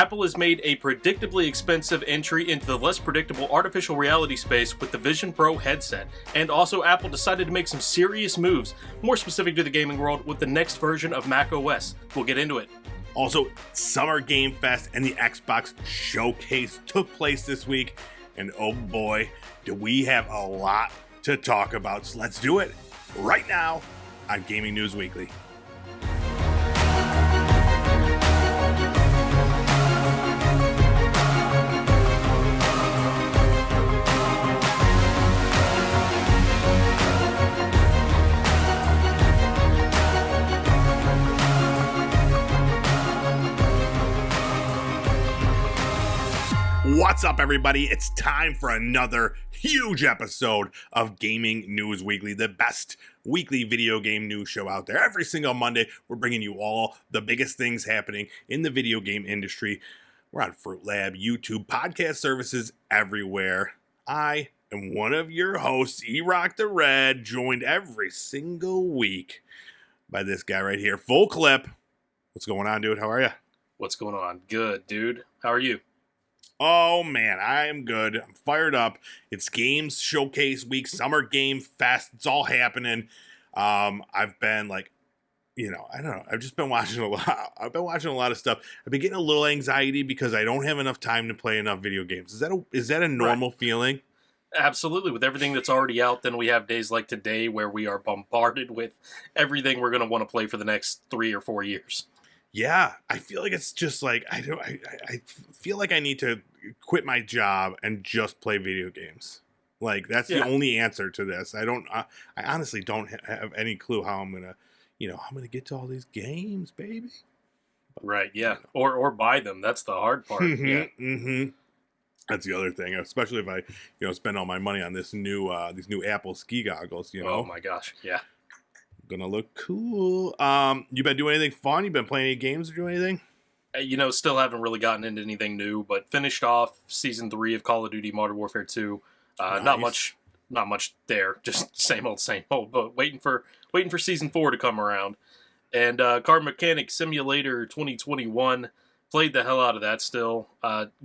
Apple has made a predictably expensive entry into the less predictable artificial reality space with the Vision Pro headset. And also, Apple decided to make some serious moves, more specific to the gaming world, with the next version of macOS. We'll get into it. Also, Summer Game Fest and the Xbox Showcase took place this week. And oh boy, do we have a lot to talk about. So let's do it right now on Gaming News Weekly. What's up, everybody? It's time for another huge episode of Gaming News Weekly, the best weekly video game news show out there. Every single Monday, we're bringing you all the biggest things happening in the video game industry. We're on Fruit Lab, YouTube, podcast services everywhere. I am one of your hosts, E-Rock the Red, joined every single week by this guy right here, Full Clip. What's going on, dude? How are you? What's going on? Good, dude. How are you? Oh man, I am good. I'm fired up. It's Games Showcase Week, Summer Game Fest. It's all happening. I've been like, I don't know. I've just been watching a lot. I've been watching a lot of stuff. I've been getting a little anxiety because I don't have enough time to play enough video games. Is that a normal feeling? Absolutely. With everything that's already out, then we have days like today where we are bombarded with everything we're going to want to play for the next 3 or 4 years. Yeah, I feel like it's just like I feel like I need to quit my job and just play video games. Like that's the only answer to this. I honestly don't have any clue how I'm gonna get to all these games, baby. But, right? Yeah, or buy them. That's the hard part. That's the other thing, especially if I spend all my money on these new Apple ski goggles. Oh my gosh, yeah. Gonna look cool. You been doing anything fun? You been playing any games or doing anything? Still haven't really gotten into anything new, but finished off Season 3 of Call of Duty Modern Warfare 2. Nice. Not much there. Just same old. But waiting for Season 4 to come around. And Car Mechanic Simulator 2021, played the hell out of that still.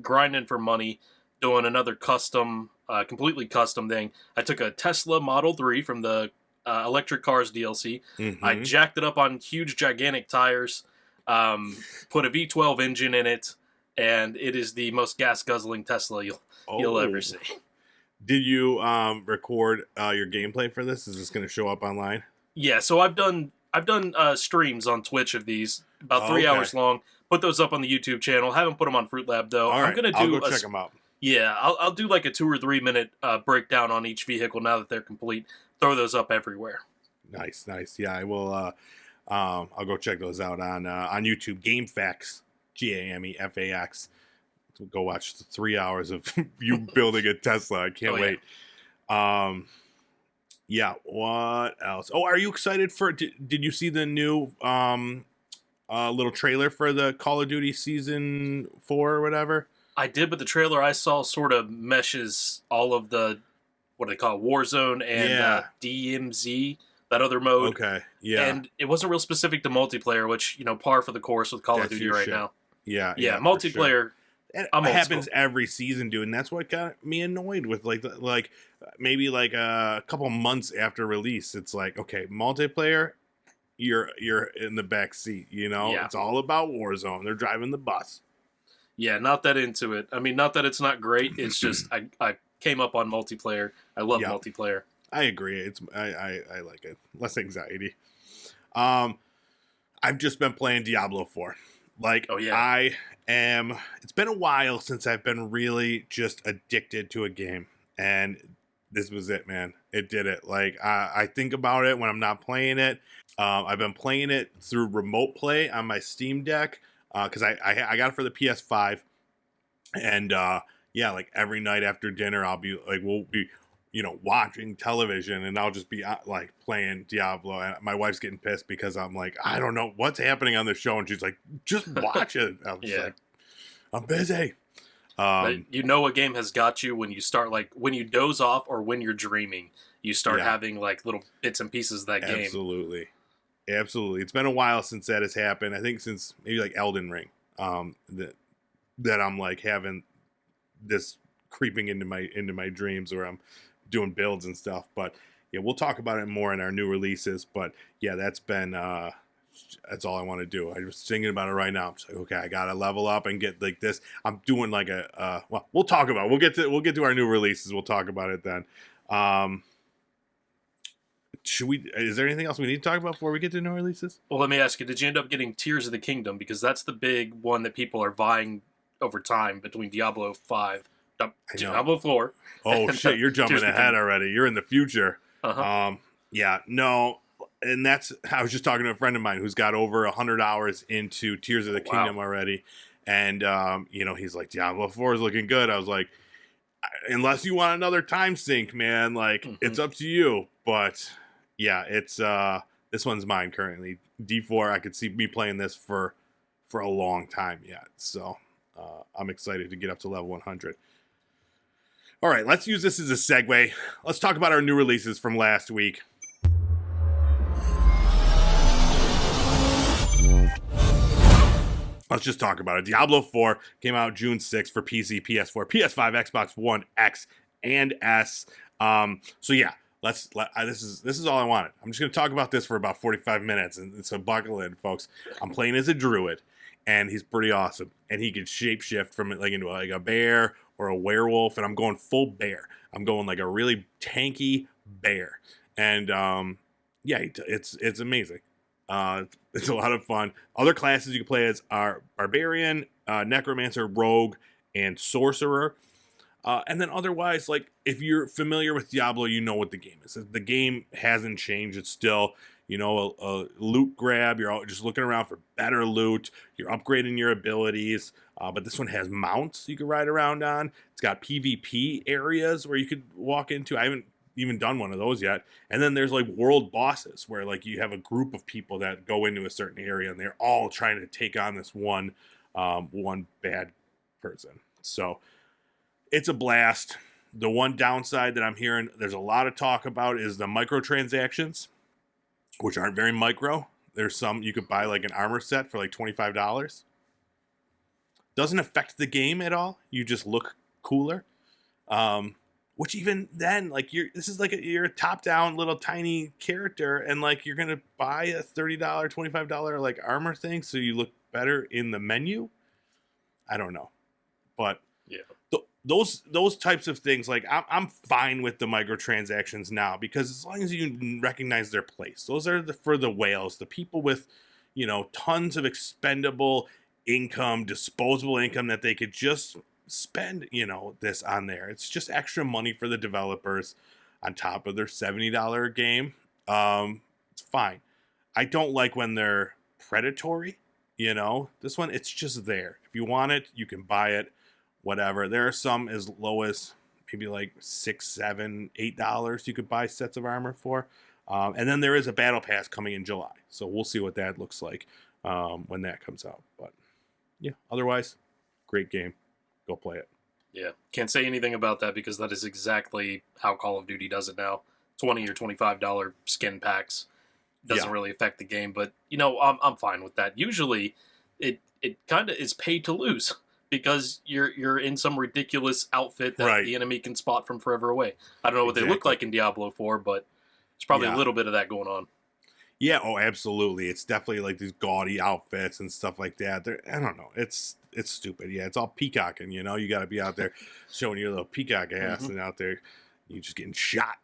Grinding for money, doing another completely custom thing. I took a Tesla Model 3 from the Electric Cars DLC. I jacked it up on huge, gigantic tires, put a V12 engine in it, and it is the most gas-guzzling Tesla you'll ever see. Did you record your gameplay for this? Is this going to show up online? Yeah, so I've done streams on Twitch of these, about 3 hours long. Put those up on the YouTube channel. Haven't put them on Fruit Lab, though. All right, I'll go check them out. Yeah, I'll do like a 2 or 3 minute breakdown on each vehicle now that they're complete. Throw those up everywhere. Nice. Yeah, I will. I'll go check those out on YouTube. GameFAQs, GameFAX. Go watch 3 hours of you building a Tesla. I can't wait. Yeah. What else? Oh, are you excited for? Did you see the new little trailer for the Call of Duty Season 4 or whatever? I did, but the trailer I saw sort of meshes all of the, what do they call it, Warzone and DMZ, that other mode. Okay, yeah. And it wasn't real specific to multiplayer, which, par for the course with Call of Duty right now. Yeah, multiplayer. Sure. And it happens every season, dude, and that's what got me annoyed with, like maybe like a couple months after release. It's like, okay, multiplayer, you're in the back seat, It's all about Warzone. They're driving the bus. Yeah, not that into it. I mean, not that it's not great. It's just I came up on multiplayer. I love multiplayer. I agree. I like it. Less anxiety. I've just been playing Diablo 4. It's been a while since I've been really just addicted to a game, and this was it, man. It did it. Like I think about it when I'm not playing it. I've been playing it through remote play on my Steam Deck. Because I got it for the PS5, and like every night after dinner I'll be like, we'll be watching television, and I'll just be like playing Diablo, and my wife's getting pissed because I'm like, I don't know what's happening on the show, and she's like, just watch it. I'm just like, I'm busy. But a game has got you when you start, like when you doze off or when you're dreaming, you start having like little bits and pieces of that game. Absolutely. It's been a while since that has happened. I think since maybe like Elden Ring. that I'm like having this creeping into my dreams where I'm doing builds and stuff. But yeah, we'll talk about it more in our new releases. But yeah, that's all I want to do. I was thinking about it right now. I'm just like, okay, I gotta level up and get like this. I'm doing like well, we'll talk about it. We'll get to our new releases. We'll talk about it then. Is there anything else we need to talk about before we get to new releases? Well, let me ask you, did you end up getting Tears of the Kingdom? Because that's the big one that people are vying over time between Diablo 5, Diablo 4. Oh, and, shit, you're jumping ahead already. You're in the future. Uh-huh. Yeah, no, and I was just talking to a friend of mine who's got over 100 hours into Tears of the Kingdom already. And, he's like, Diablo 4 is looking good. I was like, unless you want another time sink, man, like, it's up to you. But yeah, it's this one's mine currently. D4, I could see me playing this for a long time yet. So I'm excited to get up to level 100. All right, let's use this as a segue. Let's talk about our new releases from last week. Let's just talk about it. Diablo 4 came out June 6th for PC, PS4, PS5, Xbox One X, and S. So yeah, this is all I wanted. I'm just going to talk about this for about 45 minutes, and so buckle in, folks. I'm playing as a druid, and he's pretty awesome, and he can shapeshift from it like into like a bear or a werewolf, and I'm going full bear. I'm going like a really tanky bear, and yeah, it's amazing. It's a lot of fun. Other classes you can play as are Barbarian, Necromancer, Rogue, and Sorcerer. And then otherwise, like, if you're familiar with Diablo, you know what the game is. The game hasn't changed. It's still, a loot grab. You're just looking around for better loot. You're upgrading your abilities. But this one has mounts you can ride around on. It's got PvP areas where you could walk into. I haven't even done one of those yet. And then there's like world bosses where like you have a group of people that go into a certain area and they're all trying to take on this one bad person. So it's a blast. The one downside that I'm hearing there's a lot of talk about is the microtransactions, which aren't very micro. There's some you could buy like an armor set for like $25. Doesn't affect the game at all. You just look cooler. Which even then, like you're a top-down little tiny character, and like you're gonna buy a $30, $25 like armor thing so you look better in the menu. I don't know, but yeah, those types of things, like I'm fine with the microtransactions now because as long as you recognize their place, those are for the whales, the people with tons of expendable income, disposable income that they could just spend this on there. It's just extra money for the developers on top of their $70 game. It's fine. I don't like when they're predatory. This one, it's just there. If you want it, you can buy it, whatever. There are some as low as maybe like $6, $7, $8 you could buy sets of armor for. And then there is a battle pass coming in July, so we'll see what that looks like when that comes out. But yeah, otherwise, great game. Go play it. Yeah, can't say anything about that because that is exactly how Call of Duty does it now. $20 or $25 skin packs doesn't really affect the game, but I'm fine with that. Usually, it kind of is paid to lose because you're in some ridiculous outfit that the enemy can spot from forever away. I don't know what they look like in Diablo 4, but there's probably a little bit of that going on. Yeah, oh, absolutely. It's definitely like these gaudy outfits and stuff like that. I don't know. It's stupid. Yeah, it's all peacocking, You got to be out there showing your little peacock ass and out there you're just getting shot.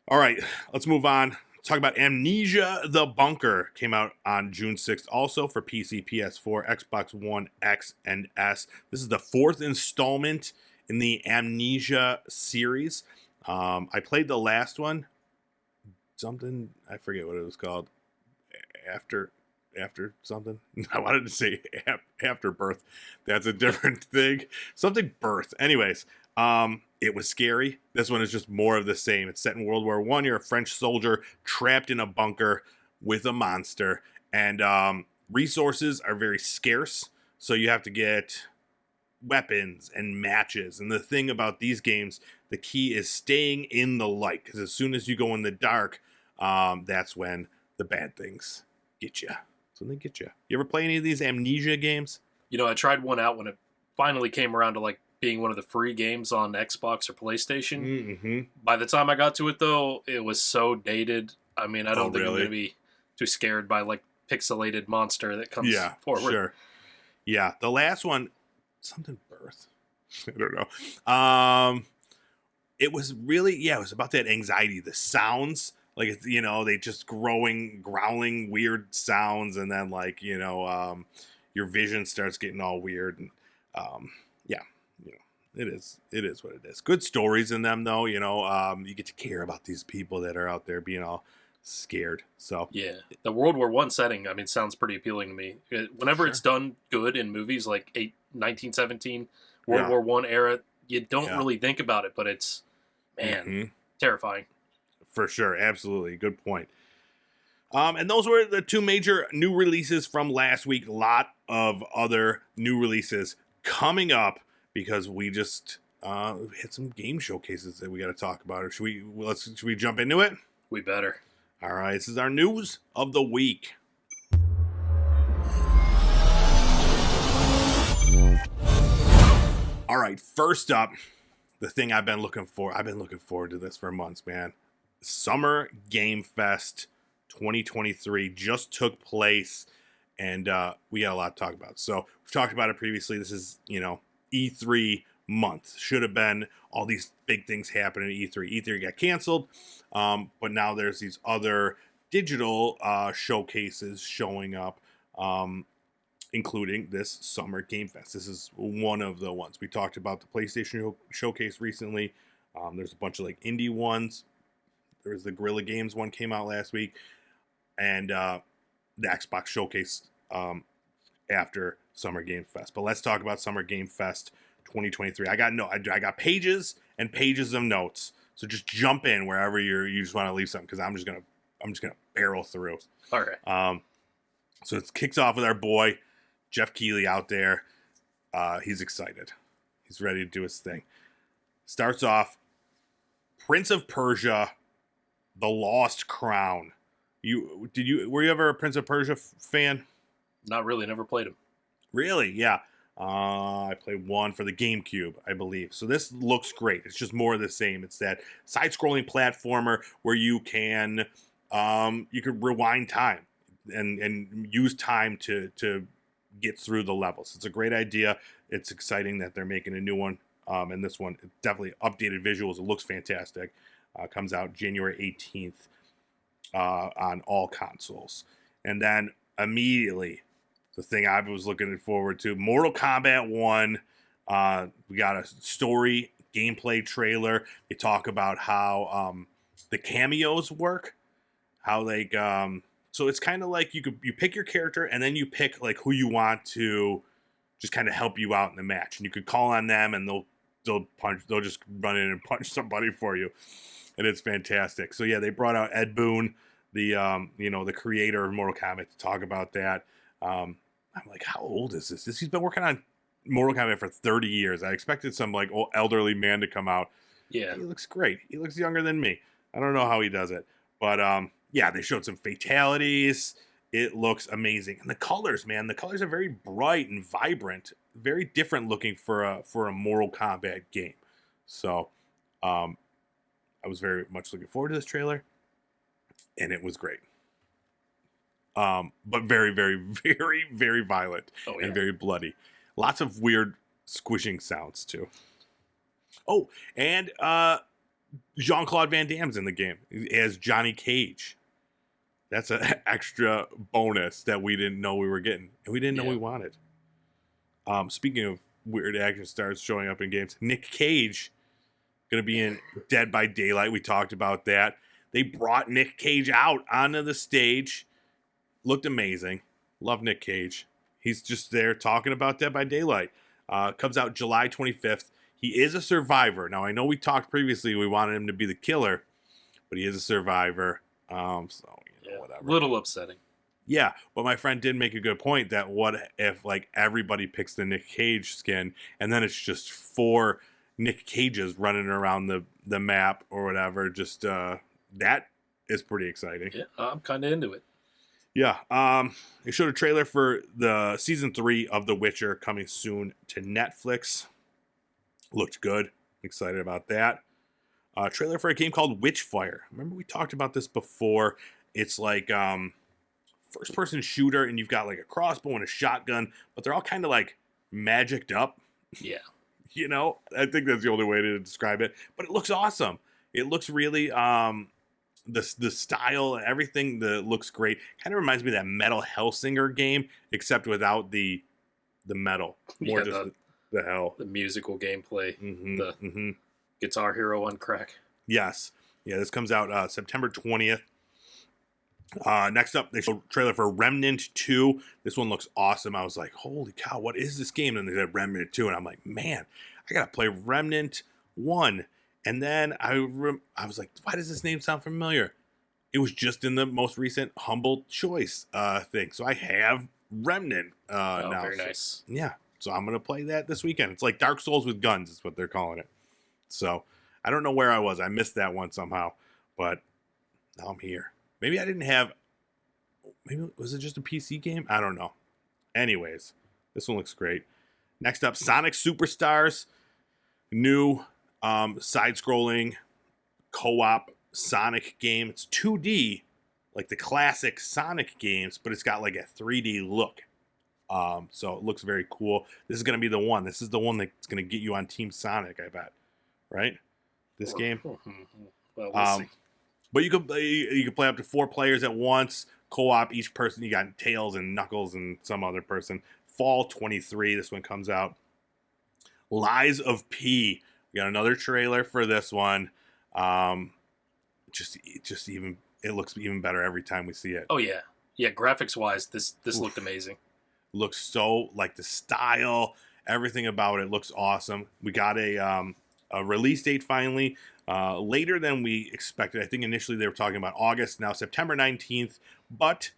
All right, let's move on. Talk about Amnesia: The Bunker. Came out on June 6th also for PC, PS4, Xbox One X, and S. This is the fourth installment in the Amnesia series. I played the last one. Something, I forget what it was called. After something. I wanted to say Afterbirth. That's a different thing. Something birth. Anyways, it was scary. This one is just more of the same. It's set in World War I. You're a French soldier trapped in a bunker with a monster. And resources are very scarce. So you have to get weapons and matches. And the thing about these games, the key is staying in the light. Because as soon as you go in the dark, that's when the bad things get you. That's when they get you. You ever play any of these Amnesia games? I tried one out when it finally came around to like being one of the free games on Xbox or PlayStation. Mm-hmm. By the time I got to it, though, it was so dated. I mean, I don't think I'm really? going to be too scared by like pixelated monster that comes forward. Sure. Yeah, the last one, something birth. I don't know. It was really, it was about that anxiety, the sounds, like it's, they just growling weird sounds, and then like your vision starts getting all weird, and yeah, it is what it is. Good stories in them though, you get to care about these people that are out there being all scared. So yeah, the World War I setting, I mean, sounds pretty appealing to me. Whenever it's done good in movies like 1917, World War I era, you don't really think about it, but it's, man, terrifying. For sure, absolutely, good point. And those were the two major new releases from last week. A lot of other new releases coming up because we just had some game showcases that we got to talk about. Or should we jump into it? We better. All right, this is our news of the week. All right, first up, the thing I've been looking forward to this for months, man. Summer Game Fest 2023 just took place, and we got a lot to talk about. So we've talked about it previously. This is, E3 month. Should have been all these big things happening at E3. E3 got canceled, but now there's these other digital showcases showing up, including this Summer Game Fest. This is one of the ones. We talked about the PlayStation showcase recently. There's a bunch of like indie ones. There was the Guerrilla Games one came out last week, and the Xbox showcase after Summer Game Fest. But let's talk about Summer Game Fest 2023. I got pages and pages of notes. So just jump in wherever you just want to leave something, because I'm just gonna barrel through. All right. So it kicks off with our boy Jeff Keighley out there. He's excited. He's ready to do his thing. Starts off, Prince of Persia: The Lost Crown. Were you ever a Prince of Persia fan? Not really. Never played him. Really? Yeah. I played one for the GameCube, I believe. So this looks great. It's just more of the same. It's that side-scrolling platformer where you can rewind time and use time to get through the levels. It's a great idea. It's exciting that they're making a new one. And this one, definitely updated visuals. It looks fantastic. Comes out January 18th on all consoles. And then immediately, the thing I was looking forward to, Mortal Kombat 1. We got a story gameplay trailer. They talk about how the cameos work. How so it's kind of like you pick your character, and then you pick like who you want to just kind of help you out in the match, and you could call on them, and they'll just run in and punch somebody for you, and it's fantastic. So yeah, they brought out Ed Boon, the creator of Mortal Kombat, to talk about that. I'm like, how old is this? He's been working on Mortal Kombat for 30 years. I expected some like old elderly man to come out. Yeah, he looks great. He looks younger than me. I don't know how he does it, but yeah, they showed some fatalities. It looks amazing, and the colors, man, the colors are very bright and vibrant, very different looking for a Mortal Kombat game. So, I was very much looking forward to this trailer, and it was great. But very, very, very, very violent and very bloody. Lots of weird squishing sounds too. Oh, and Jean-Claude Van Damme's in the game as Johnny Cage. That's an extra bonus that we didn't know we were getting, and we didn't know we wanted. Speaking of weird action stars showing up in games, Nick Cage going to be in Dead by Daylight. We talked about that. They brought Nick Cage out onto the stage. Looked amazing. Love Nick Cage. He's just there talking about Dead by Daylight. Comes out July 25th. He is a survivor. Now, I know we talked previously we wanted him to be the killer, but he is a survivor. Whatever. Little upsetting. Yeah, but my friend did make a good point that what if like everybody picks the Nick Cage skin, and then it's just 4 Nick Cages running around the map or whatever. Just that is pretty exciting. Yeah, I'm kind of into it. Yeah. They showed a trailer for the season 3 of The Witcher coming soon to Netflix. Looked good. Excited about that. Trailer for a game called Witchfire. Remember we talked about this before. It's like first person shooter, and you've got like a crossbow and a shotgun, but they're all kind of like magicked up. Yeah. You know, I think that's the only way to describe it. But it looks awesome. It looks really the style, everything that looks great. Kind of reminds me of that Metal Hellsinger game, except without the metal, more Yeah, just the hell. the musical gameplay, Mm-hmm, the mm-hmm. Guitar Hero on crack. Yes, yeah. This comes out September 20th. Next up, they showed a trailer for Remnant 2. This one looks awesome. I was like, holy cow, what is this game? And they said Remnant 2, and I'm like, man, I gotta play Remnant 1. And then I was like, why does this name sound familiar? It was just in the most recent Humble Choice thing. So I have Remnant now. Very So, nice. yeah, so I'm gonna play that this weekend. It's like Dark Souls with guns, is what they're calling it. So I don't know where I was. I missed that one somehow, but now I'm here. Maybe I didn't have. Maybe was it just a PC game? I don't know. Anyways, this one looks great. Next up, Sonic Superstars, new side-scrolling co-op Sonic game. It's 2D, like the classic Sonic games, but it's got like a 3D look. So it looks very cool. This is gonna be the one. This is the one that's gonna get you on Team Sonic, I bet. Right? This game. Well, we'll see. But you could play up to 4 players at once. Co-op, each person. You got Tails and Knuckles and some other person. Fall 23. This one comes out. Lies of P. We got another trailer for this one. Just even it looks even better every time we see it. Oh yeah, yeah. Graphics wise, this looked amazing. Looks so like the style, everything about it looks awesome. We got a release date finally. Later than we expected. I think initially they were talking about August, now September 19th. But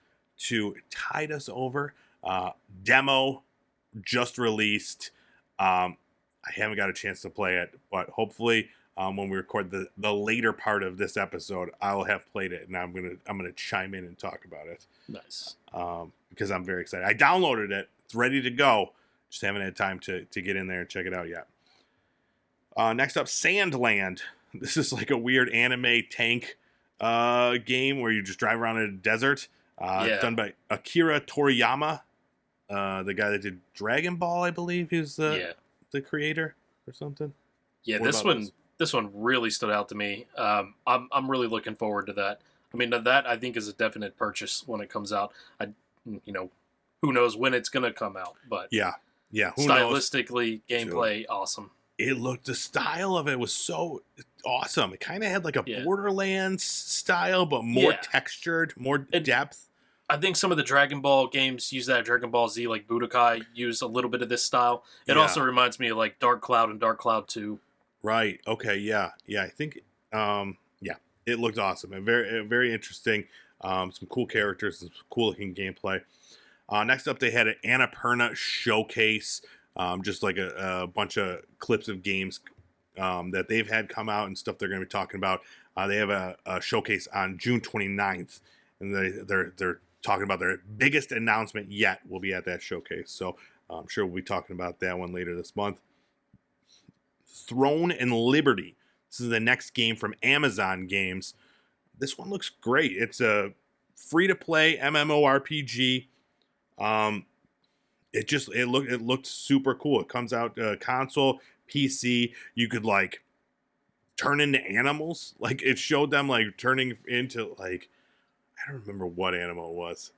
to tide us over, demo just released. I haven't got a chance to play it, but hopefully when we record the later part of this episode, I'll have played it, and I'm gonna chime in and talk about it. Nice. Because I'm very excited. I downloaded it. It's ready to go. Just haven't had time to get in there and check it out yet. Next up, Sandland. This is like a weird anime tank game where you just drive around in a desert. Done by Akira Toriyama, the guy that did Dragon Ball, I believe. He's the creator or something. Yeah, this one really stood out to me. I'm really looking forward to that. I mean, that I think is a definite purchase when it comes out. Who knows when it's gonna come out, but yeah. Who stylistically, gameplay, awesome. The style of it was so awesome. It kind of had like a Borderlands style, but more textured, more depth. I think some of the Dragon Ball games use that. Dragon Ball Z, like Budokai, use a little bit of this style. It also reminds me of like Dark Cloud and Dark Cloud 2. Right. Okay. Yeah. I think. It looked awesome and very, very interesting. Some cool characters, some cool looking gameplay. Next up, they had an Annapurna showcase. Just like a bunch of clips of games that they've had come out and stuff they're going to be talking about. They have a showcase on June 29th, and they're talking about their biggest announcement yet will be at that showcase. So I'm sure we'll be talking about that one later this month. Throne and Liberty. This is the next game from Amazon Games. This one looks great. It's a free-to-play MMORPG. It looked super cool. It comes out console, PC. You could like turn into animals. Like it showed them like turning into like I don't remember what animal it was,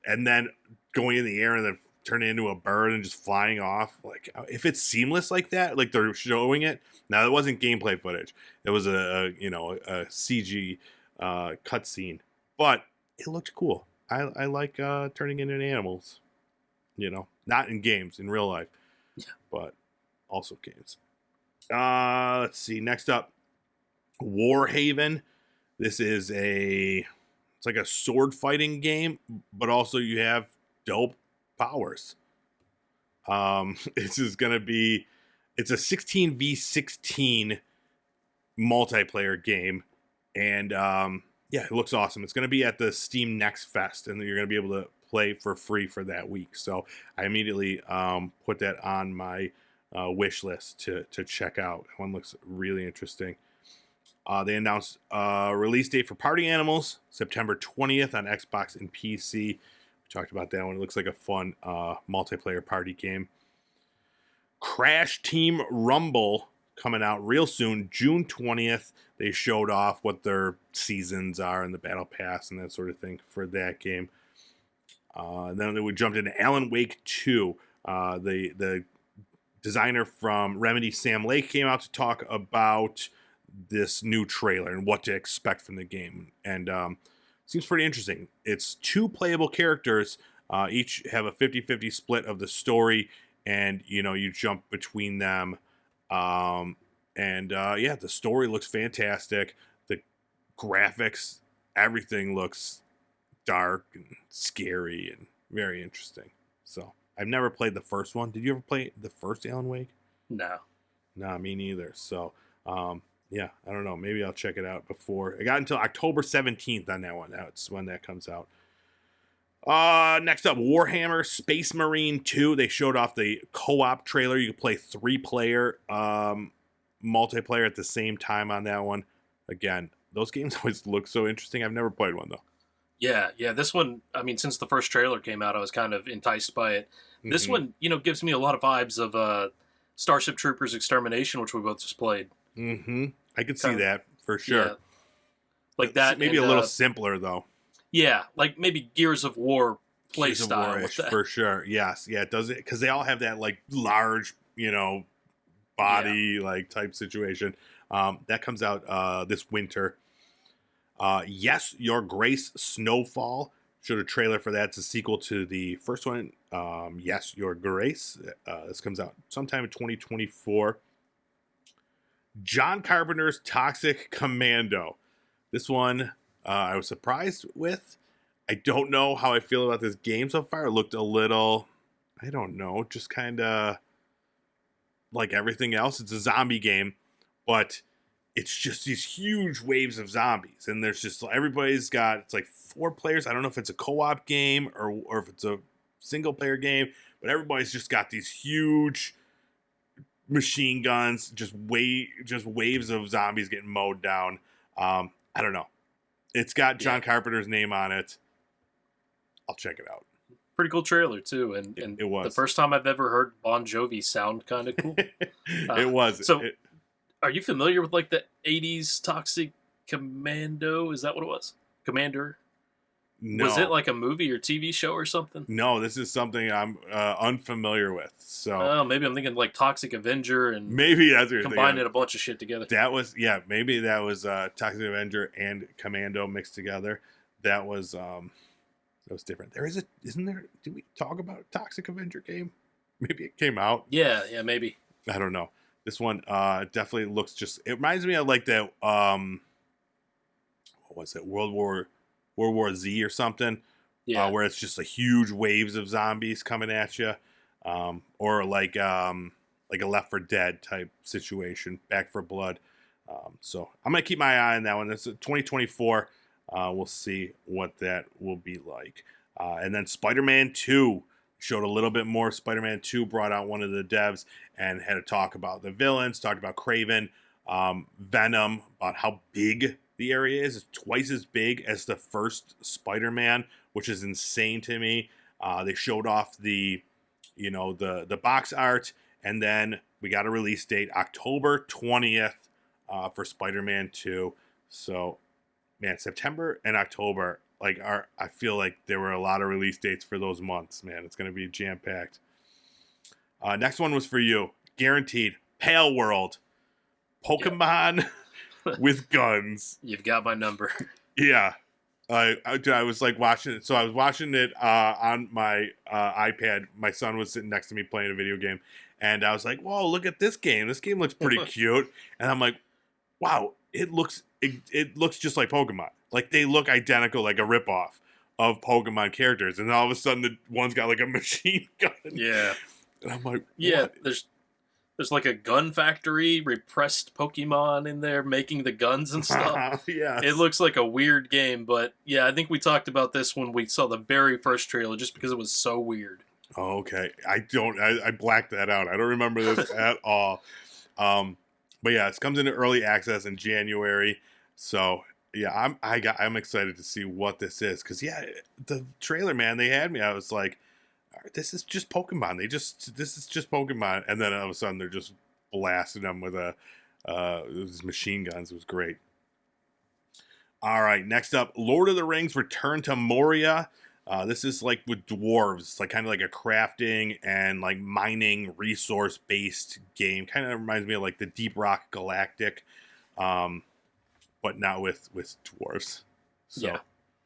and then going in the air and then turning into a bird and just flying off. Like if it's seamless like that, like they're showing it. Now it wasn't gameplay footage. It was a CG cutscene, but it looked cool. I like turning into animals. Not in games, in real life, but also games. Let's see. Next up, Warhaven. This is it's like a sword fighting game, but also you have dope powers. This is going to be, it's a 16v16 multiplayer game. And Yeah, it looks awesome. It's going to be at the Steam Next Fest, and you're going to be able to play for free for that week. So I immediately put that on my wish list to check out. That one looks really interesting. They announced a release date for Party Animals, September 20th on Xbox and PC. We talked about that one. It looks like a fun multiplayer party game. Crash Team Rumble coming out real soon, June 20th. They showed off what their seasons are and the battle pass and that sort of thing for that game. Then we jumped into Alan Wake 2. The designer from Remedy, Sam Lake, came out to talk about this new trailer and what to expect from the game. And seems pretty interesting. It's 2 playable characters. Each have a 50-50 split of the story, and you jump between them. The story looks fantastic. The graphics, everything looks dark and scary and very interesting. So I've never played the first one. Did you ever play the first Alan Wake? No. Nah, me neither. So I don't know. Maybe I'll check it out before. I got until October 17th on that one. That's when that comes out. Next up, Warhammer Space Marine 2. They showed off the co-op trailer. You can play 3-player multiplayer at the same time on that one. Again, those games always look so interesting. I've never played one, though. Yeah. This one, I mean, since the first trailer came out, I was kind of enticed by it. This one, gives me a lot of vibes of Starship Troopers Extermination, which we both just played. Mm-hmm. I could see that, for sure. Yeah. Like that. Maybe a little simpler, though. Yeah, like maybe Gears of War play style. For sure. Yes. Yeah, it does it because they all have that like large, body like type situation. That comes out this winter. Yes, Your Grace Snowfall showed a trailer for that. It's a sequel to the first one. Yes, Your Grace. This comes out sometime in 2024. John Carpenter's Toxic Commando. This one I was surprised with. I don't know how I feel about this game so far. It looked a little, I don't know, just kind of like everything else. It's a zombie game, but it's just these huge waves of zombies. And there's just, it's like 4 players. I don't know if it's a co-op game or if it's a single player game, but everybody's just got these huge machine guns, just waves of zombies getting mowed down. I don't know. It's got John Carpenter's name on it. I'll check it out. Pretty cool trailer too, and it was the first time I've ever heard Bon Jovi sound kind of cool. It was. So, are you familiar with like the '80s Toxic Commando? Is that what it was? Commander? No. Was it like a movie or TV show or something? No, this is something I'm unfamiliar with. So maybe I'm thinking like Toxic Avenger and maybe that's what combining a bunch of shit together. Maybe that was Toxic Avenger and Commando mixed together. That was different. Isn't there? Did we talk about a Toxic Avenger game? Maybe it came out. Yeah, maybe. I don't know. This one definitely looks it reminds me of like that. What was it? World War Z or something. Yeah. Where it's just huge waves of zombies coming at you, or like a Left 4 Dead type situation, Back 4 Blood. So I'm gonna keep my eye on that one. That's 2024. We'll see what that will be like. And then Spider-Man 2 showed a little bit more. Spider-Man 2 brought out one of the devs and had a talk about the villains, talked about Kraven, Venom, about how big the area is. It's twice as big as the first Spider-Man, which is insane to me. They showed off the box art, and then we got a release date, October 20th, for Spider-Man 2. So, man, September and October, I feel like there were a lot of release dates for those months, man. It's going to be jam-packed. Next one was for you. Guaranteed. Pale World. Pokemon with guns. You've got my number. Yeah. I was watching it. So I was watching it on my iPad. My son was sitting next to me playing a video game. And I was like, whoa, look at this game. This game looks pretty cute. And I'm like, wow, it looks just like Pokemon. Like, they look identical, like a ripoff of Pokemon characters. And all of a sudden, the one's got like a machine gun. Yeah. And I'm like, what? Yeah, There's like a gun factory, repressed Pokemon in there making the guns and stuff. Yes. It looks like a weird game, but yeah, I think we talked about this when we saw the very first trailer just because it was so weird. Oh, okay. I blacked that out. I don't remember this at all. But yeah, it comes into early access in January. So yeah, I'm excited to see what this is. Cause yeah, the trailer, man, they had me. I was like, "All right, this is just Pokemon. This is just Pokemon." And then all of a sudden they're just blasting them with these machine guns. It was great. All right, next up, Lord of the Rings: Return to Moria. This is like with dwarves. It's like kind of like a crafting and like mining resource based game. Kind of reminds me of like the Deep Rock Galactic, but not with dwarves. So Yeah.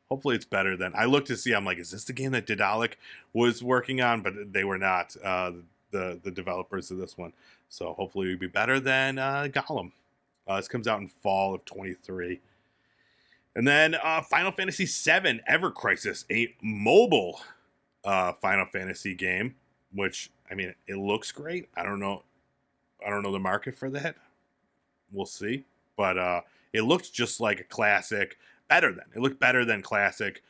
hopefully it's better than I looked to see. I'm like, is this the game that Daedalic was working on? But they were not the developers of this one. So hopefully it'll be better than Gollum. This comes out in fall of 23. And then Final Fantasy VII Ever Crisis, a mobile Final Fantasy game, which, I mean, it looks great. I don't know the market for that. We'll see. But it looks just like a classic, it looked better than classic,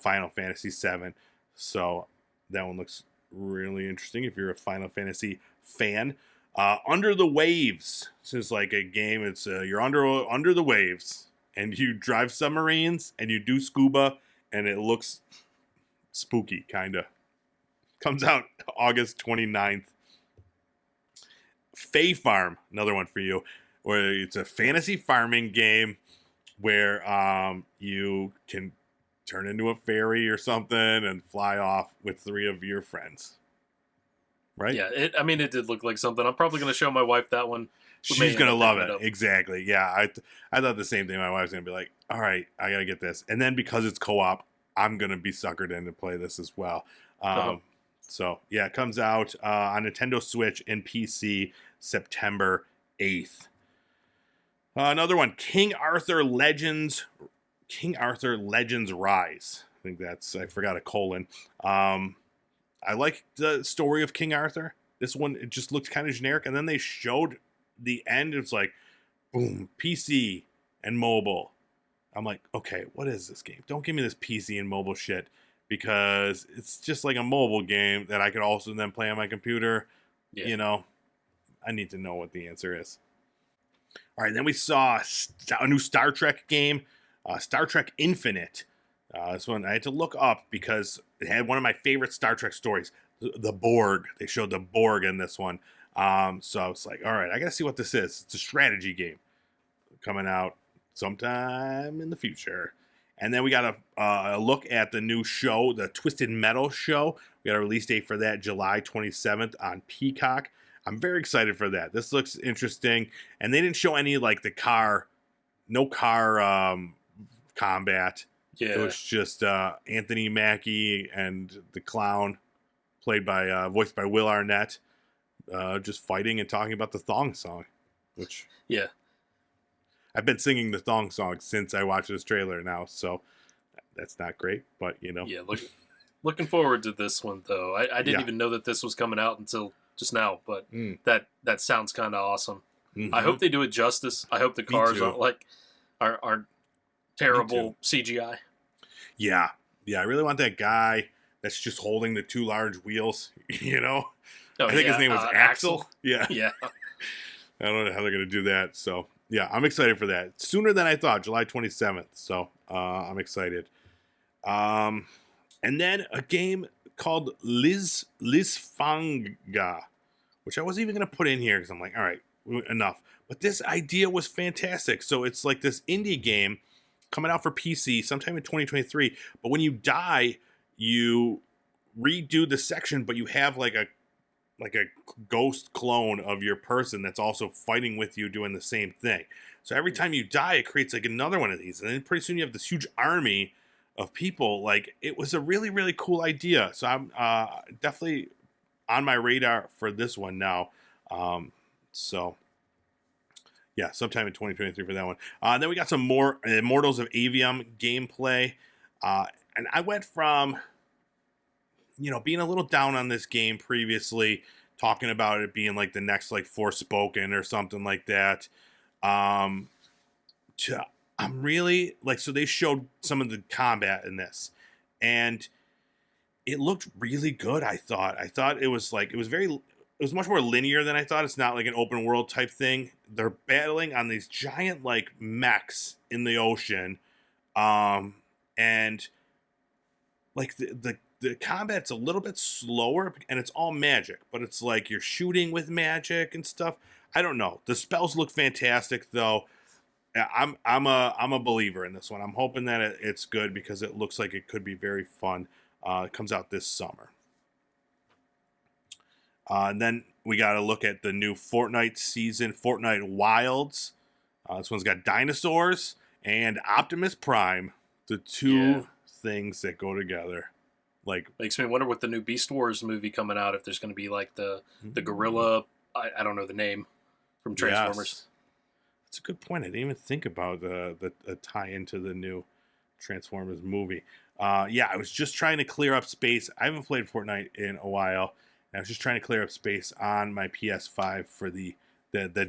Final Fantasy VII. So that one looks really interesting if you're a Final Fantasy fan. Under the Waves. This is like a game, it's you're under the waves. And you drive submarines, and you do scuba, and it looks spooky, kind of. Comes out August 29th. Fae Farm, another one for you, where it's a fantasy farming game where you can turn into a fairy or something and fly off with 3 of your friends. Right? Yeah, it did look like something. I'm probably going to show my wife that one. She's gonna love it. Exactly. Yeah, I thought the same thing. My wife's gonna be like, "All right, I gotta get this," and then because it's co-op, I'm gonna be suckered in to play this as well. So yeah, it comes out on Nintendo Switch and PC September 8th. Another one, King Arthur Legends Rise. I think I forgot a colon. I like the story of King Arthur. This one, it just looked kind of generic, and then they showed the end. It's like boom, PC and mobile. I'm like, okay, what is this game? Don't give me this PC and mobile shit, because it's just like a mobile game that I could also then play on my computer. Yeah. I need to know what the answer is. All right, then we saw a new Star Trek game, Star Trek Infinite. This one I had to look up because it had one of my favorite Star Trek stories, the Borg. They showed the Borg in this one. So I was like, all right, I got to see what this is. It's a strategy game coming out sometime in the future. And then we got a look at the new show, the Twisted Metal show. We got a release date for that, July 27th on Peacock. I'm very excited for that. This looks interesting. And they didn't show any, like, no car combat. Yeah. It was just Anthony Mackie and the clown, voiced by Will Arnett, just fighting and talking about the thong song, which yeah, I've been singing the thong song since I watched this trailer now, so that's not great, but Yeah, looking forward to this one though. I didn't even know that this was coming out until just now, but that sounds kind of awesome. Mm-hmm. I hope they do it justice. I hope the cars aren't terrible CGI. Yeah, I really want that guy that's just holding the 2 large wheels. I think his name was Axel. Yeah. I don't know how they're gonna do that. So yeah, I'm excited for that. Sooner than I thought, July 27th. So I'm excited. And then a game called Lisfanga, which I wasn't even gonna put in here because I'm like, all right, enough. But this idea was fantastic. So it's like this indie game coming out for PC sometime in 2023. But when you die, you redo the section, but you have like a ghost clone of your person that's also fighting with you doing the same thing. So every time you die, it creates like another one of these. And then pretty soon you have this huge army of people. Like, it was a really, really cool idea. So I'm definitely on my radar for this one now. So yeah, sometime in 2023 for that one. Then we got some more Immortals of Avium gameplay. And I went from, being a little down on this game previously talking about it being like the next like Forspoken or something like that. Um, I'm really like, so they showed some of the combat in this, and it looked really good. I thought it was like, it was much more linear than I thought. It's not like an open world type thing. They're battling on these giant like mechs in the ocean, and like the combat's a little bit slower, and it's all magic, but it's like you're shooting with magic and stuff. I don't know. The spells look fantastic though. Yeah, I'm a believer in this one. I'm hoping that it's good because it looks like it could be very fun. It comes out this summer. And then we got to look at the new Fortnite season, Fortnite Wilds. This one's got dinosaurs and Optimus Prime, the two things that go together. Like, makes me wonder with the new Beast Wars movie coming out if there's going to be like the gorilla. I don't know the name from Transformers. Yes. That's a good point. I didn't even think about the tie into the new Transformers movie. Yeah, I was just trying to clear up space. I haven't played Fortnite in a while. And I was just trying to clear up space on my PS5 for the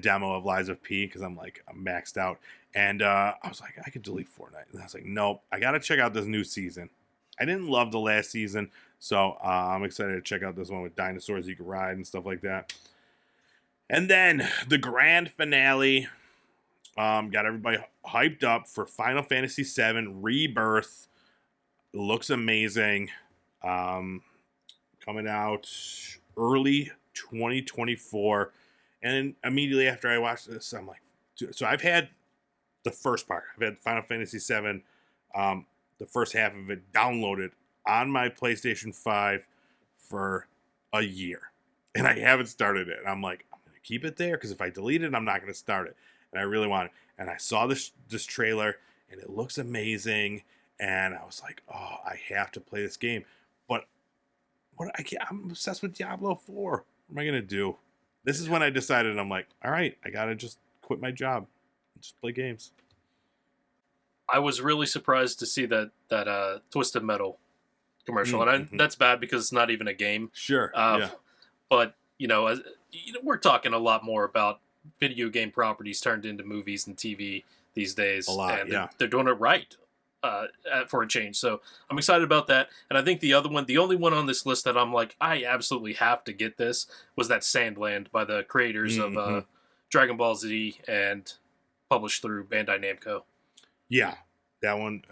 demo of Lies of P because I'm maxed out. And I was like, I could delete Fortnite. And I was like, nope, I got to check out this new season. I didn't love the last season, so I'm excited to check out this one with dinosaurs you can ride and stuff like that. And then the grand finale got everybody hyped up for Final Fantasy VII Rebirth. It looks amazing. Coming out early 2024. And immediately after I watched this, I'm like, dude, so I've had the first part. I've had Final Fantasy VII, the first half of it downloaded on my PlayStation 5 for a year. And I haven't started it. And I'm like, I'm going to keep it there because if I delete it, I'm not going to start it. And I really want it. And I saw this trailer, and it looks amazing. And I was like, oh, I have to play this game. But I'm obsessed with Diablo 4. What am I going to do? This is when I decided, I'm like, all right, I got to just quit my job and just play games. I was really surprised to see that Twisted Metal commercial. And that's bad because it's not even a game. Sure, yeah. But, we're talking a lot more about video game properties turned into movies and TV these days. A lot, and they're doing it right for a change. So I'm excited about that. And I think the only one on this list that I'm like, I absolutely have to get this, was that Sandland by the creators of Dragon Ball Z and published through Bandai Namco. Yeah, that one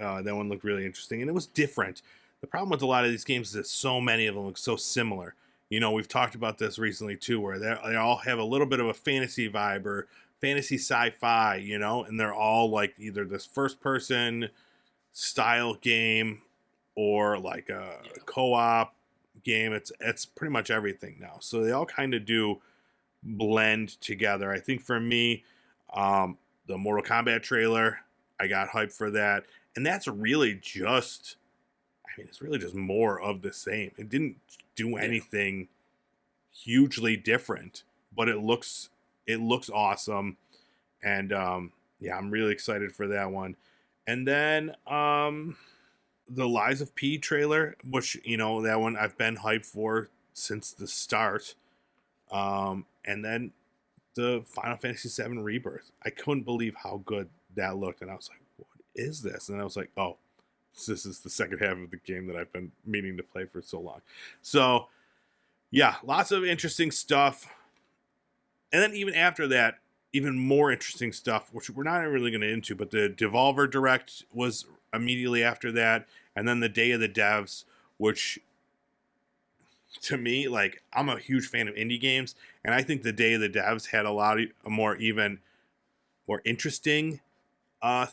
looked really interesting, and it was different. The problem with a lot of these games is that so many of them look so similar. We've talked about this recently too, where they all have a little bit of a fantasy vibe or fantasy sci-fi, and they're all like either this first-person style game or like a co-op game. It's pretty much everything now. So they all kind of do blend together. I think for me, the Mortal Kombat trailer, I got hyped for that. And that's really just, it's really just more of the same. It didn't do anything hugely different, but it looks awesome. And I'm really excited for that one. And then the Lies of P trailer, which, that one I've been hyped for since the start. And then the Final Fantasy VII Rebirth. I couldn't believe how good that looked. And I was like, what is this? And I was like, oh, this is the second half of the game that I've been meaning to play for so long. So, yeah, lots of interesting stuff. And then even after that, even more interesting stuff, which we're not really going to into, but the Devolver Direct was immediately after that. And then the Day of the Devs, which to me, like, I'm a huge fan of indie games. And I think the Day of the Devs had a lot of more interesting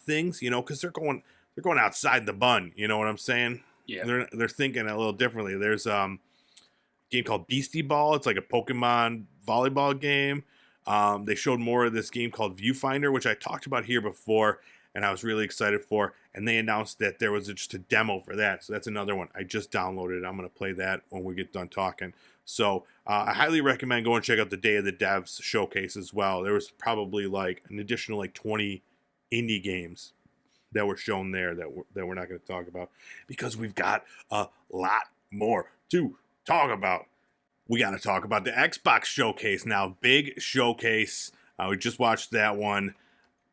things, because they're going outside the bun. You know what I'm saying? Yeah. They're thinking a little differently. There's a game called Beastie Ball. It's like a Pokemon volleyball game. They showed more of this game called Viewfinder, which I talked about here before, and I was really excited for. And they announced that there was just a demo for that. So that's another one I just downloaded. I'm going to play that when we get done talking. So I highly recommend going and check out the Day of the Devs showcase as well. There was probably like an additional 20 indie games that were shown there that we're not going to talk about because we've got a lot more to talk about. we got to talk about the Xbox showcase now. Big showcase. We just watched that one.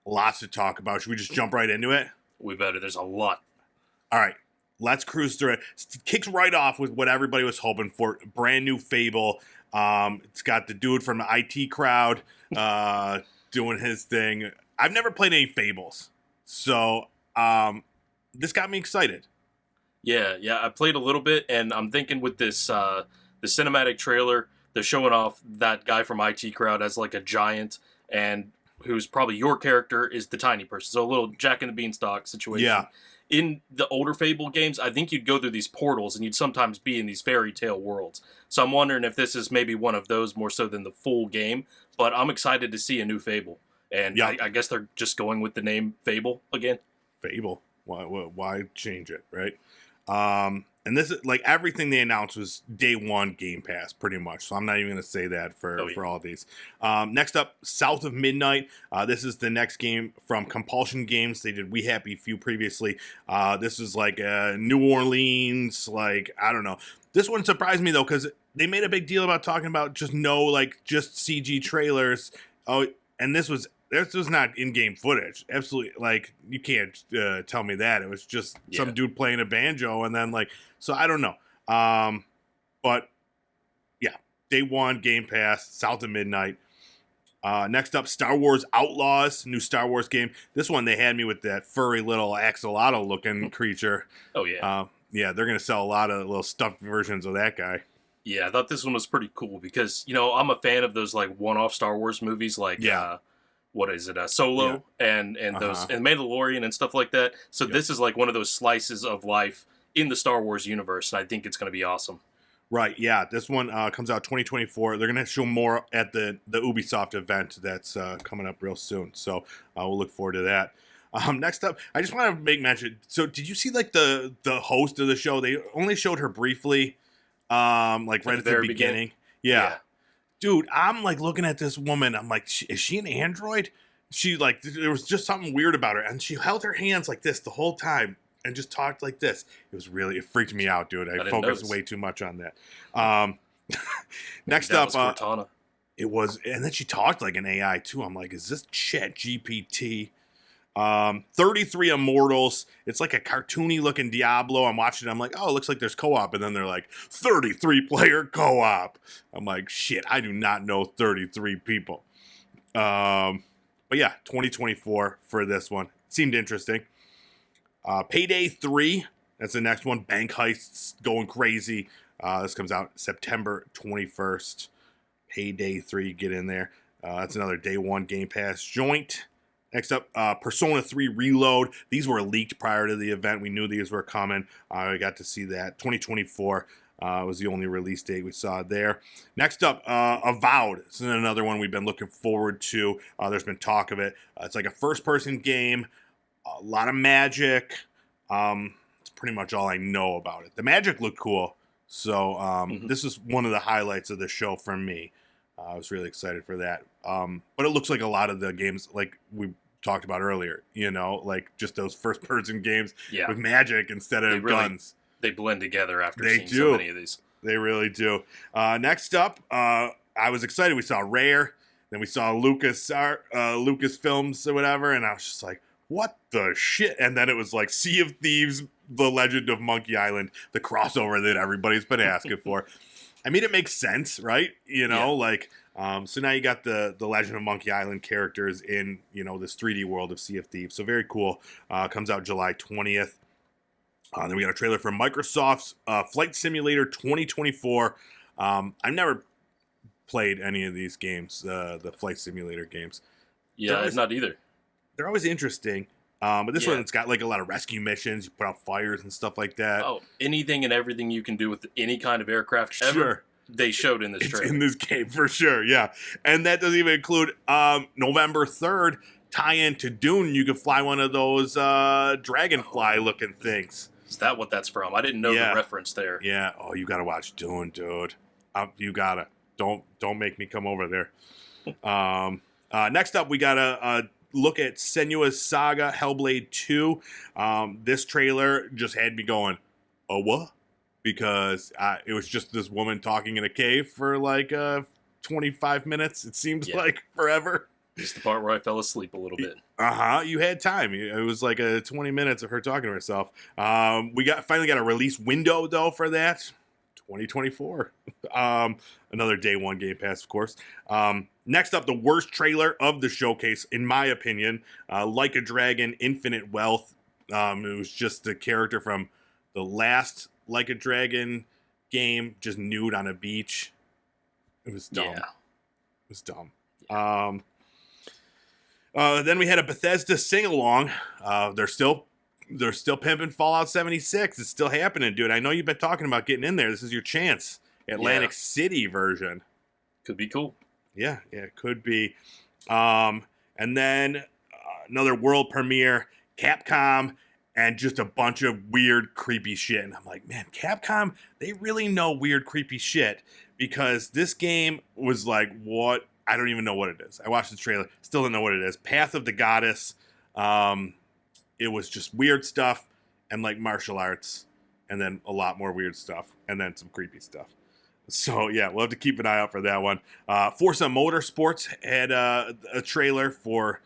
Lots to talk about. Should we just jump right into it? We better. There's a lot. All right. Let's cruise through it. Kicks right off with what everybody was hoping for. Brand new Fable. It's got the dude from the IT crowd doing his thing. I've never played any Fables. So this got me excited. Yeah. I played a little bit, and I'm thinking with this the cinematic trailer, they're showing off that guy from IT crowd as like a giant, and who's probably your character is the tiny person. So a little Jack and the Beanstalk situation. Yeah. In the older Fable games, I think you'd go through these portals and you'd sometimes be in these fairy tale worlds. So I'm wondering if this is maybe one of those more so than the full game. But I'm excited to see a new Fable. And Yeah. I guess they're just going with the name Fable again. Fable. Why change it, right? And this is like everything they announced was day one Game Pass, pretty much. So I'm not even going to say that for all these. Next up, South of Midnight. This is the next game from Compulsion Games. They did We Happy Few previously. This is like New Orleans, like, I don't know. This one surprised me, though, because they made a big deal about talking about just CG trailers. Oh, and this was not in-game footage. Absolutely, like, you can't tell me that. It was just some dude playing a banjo, and then, like, so I don't know. But, yeah, day one, Game Pass, South of Midnight. Next up, Star Wars Outlaws, new Star Wars game. This one, they had me with that furry little axolotl-looking creature. Oh, yeah. Yeah, they're going to sell a lot of little stuffed versions of that guy. Yeah, I thought this one was pretty cool because, I'm a fan of those, like, one-off Star Wars movies, like, what is it, Solo and those, and Mandalorian and stuff like that. So this is like one of those slices of life in the Star Wars universe, and I think it's going to be awesome. Right, yeah. This one comes out 2024. They're going to show more at the Ubisoft event that's coming up real soon. So we'll look forward to that. Next up, I just want to make mention. So did you see like the host of the show? They only showed her briefly, like right at the beginning. Yeah. Dude, I'm like looking at this woman. I'm like, is she an android? She like, there was just something weird about her. And she held her hands like this the whole time and just talked like this. It freaked me out, dude. I focused way too much on that. Next up, Cortana. It was, and then she talked like an AI too. I'm like, is this ChatGPT? 33 Immortals. It's like a cartoony looking Diablo. I'm watching it. I'm like, oh, it looks like there's co-op. And then they're like, 33 player co-op. I'm like, shit, I do not know 33 people. But yeah, 2024 for this one. Seemed interesting. Payday 3. That's the next one. Bank heists going crazy. This comes out September 21st. Payday 3, get in there. That's another day one Game Pass joint. Next up, Persona 3 Reload. These were leaked prior to the event. We knew these were coming. I got to see that. 2024 was the only release date we saw there. Next up, Avowed. This is another one we've been looking forward to. There's been talk of it. It's like a first-person game. A lot of magic. It's pretty much all I know about it. The magic looked cool. So this is one of the highlights of the show for me. I was really excited for that. But it looks like a lot of the games, like we talked about earlier, like just those first-person games with magic instead of guns. They blend together after seeing so many of these. They really do. Next up, I was excited. We saw Rare. Then we saw Lucasfilms or whatever. And I was just like, what the shit? And then it was like Sea of Thieves, The Legend of Monkey Island, the crossover that everybody's been asking for. I mean, it makes sense, right? So now you got the Legend of Monkey Island characters in, this 3D world of Sea of Thieves. So very cool. Comes out July 20th. Then we got a trailer for Microsoft's Flight Simulator 2024. I've never played any of these games, the Flight Simulator games. Yeah, I've not either. They're always interesting. But this one, it's got like a lot of rescue missions. You put out fires and stuff like that. Oh, anything and everything you can do with any kind of aircraft ever, they showed in this trailer. In this game, for sure, yeah. And that doesn't even include November 3rd, tie-in to Dune. You can fly one of those dragonfly-looking things. Is that what that's from? I didn't know the reference there. Yeah. Oh, you got to watch Dune, dude. You got to. Don't make me come over there. Next up, we got a look at Senua's Saga Hellblade 2. This trailer just had me going, oh, what? because it was just this woman talking in a cave for like 25 minutes. It seemed like forever. Just the part where I fell asleep a little bit. You had time. It was like 20 minutes of her talking to herself. We finally got a release window though for that. 2024. Another day one Game Pass, of course. Next up, the worst trailer of the showcase, in my opinion, Like a Dragon: Infinite Wealth. It was just the character from the last Like a Dragon game, just nude on a beach. It was dumb. Yeah. It was dumb. Then we had a Bethesda sing-along. They're still pimping Fallout 76. It's still happening, dude. I know you've been talking about getting in there. This is your chance. Atlantic City version. Could be cool. Yeah, it could be. And then another world premiere, Capcom, and just a bunch of weird, creepy shit. And I'm like, man, Capcom, they really know weird, creepy shit, because this game was like, what? I don't even know what it is. I watched the trailer, still don't know what it is. Path of the Goddess. It was just weird stuff and like martial arts, and then a lot more weird stuff, and then some creepy stuff. So yeah, we'll have to keep an eye out for that one. Forza Motorsports had a trailer for,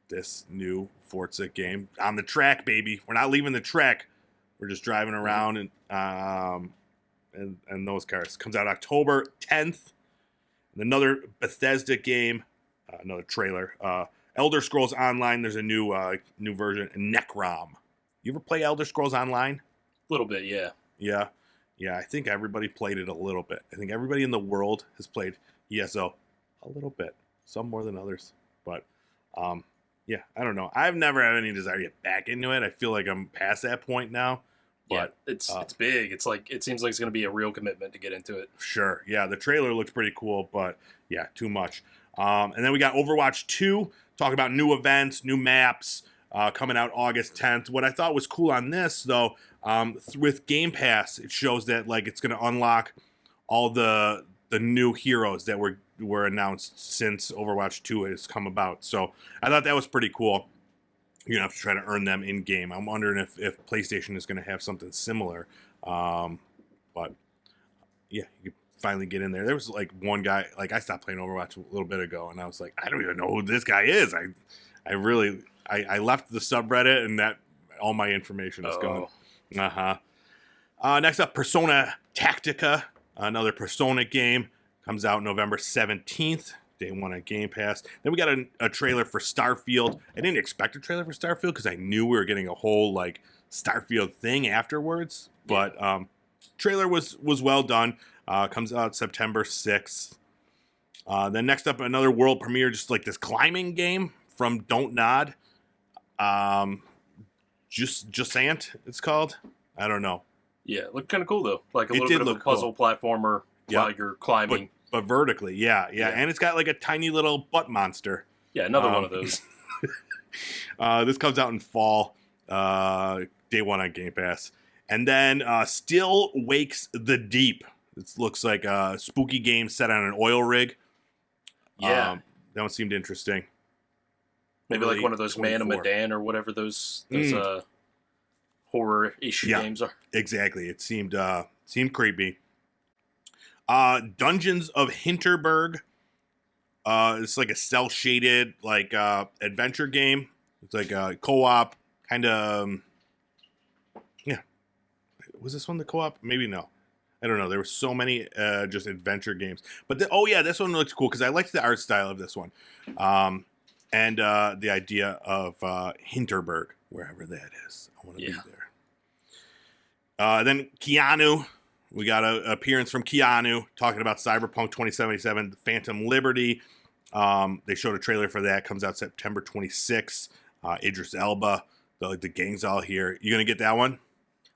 this new Forza game on the track, baby. We're not leaving the track. We're just driving around and those cars. Comes out October 10th. And another Bethesda game, another trailer. Elder Scrolls Online. There's a new version, Necrom. You ever play Elder Scrolls Online? A little bit, yeah. Yeah, I think everybody played it a little bit. I think everybody in the world has played ESO a little bit. Some more than others. But, yeah, I don't know. I've never had any desire to get back into it. I feel like I'm past that point now. But yeah, it's big. It seems like it's going to be a real commitment to get into it. Sure. Yeah, the trailer looked pretty cool, but, yeah, too much. And then we got Overwatch 2. Talk about new events, new maps. Coming out August 10th. What I thought was cool on this, though, with Game Pass, it shows that like it's going to unlock all the new heroes that were announced since Overwatch 2 has come about. So I thought that was pretty cool. You're going to have to try to earn them in game. I'm wondering if PlayStation is going to have something similar. But yeah, you could finally get in there. There was like one guy, like I stopped playing Overwatch a little bit ago, and I was like, I don't even know who this guy is. I left the subreddit, and that all my information is gone. Next up, Persona Tactica, another Persona game, comes out November 17th. Day one on Game Pass. Then we got a trailer for Starfield. I didn't expect a trailer for Starfield because I knew we were getting a whole like Starfield thing afterwards. But trailer was well done. Comes out September 6th. Then next up, another world premiere, just like this climbing game from Don't Nod. Jusant, it's called. I don't know. Yeah, it looked kind of cool though. Like a little bit of a puzzle platformer while you're climbing. But vertically, yeah. And it's got like a tiny little butt monster. Yeah, another one of those. This comes out in fall, day one on Game Pass. And then Still Wakes the Deep. It looks like a spooky game set on an oil rig. Yeah. That one seemed interesting. Maybe like one of those Man of Medan or whatever those horror-ish games are. Exactly. It seemed creepy. Dungeons of Hinterberg. It's like a cel-shaded like adventure game. It's like a co-op kind of. Yeah, was this one the co-op? Maybe no. I don't know. There were so many just adventure games, but this one looks cool because I liked the art style of this one, and the idea of Hinterberg, wherever that is. I want to be there. Then Keanu. We got an appearance from Keanu talking about Cyberpunk 2077, The Phantom Liberty. They showed a trailer for that. Comes out September 26th. Idris Elba. The gang's all here. You going to get that one?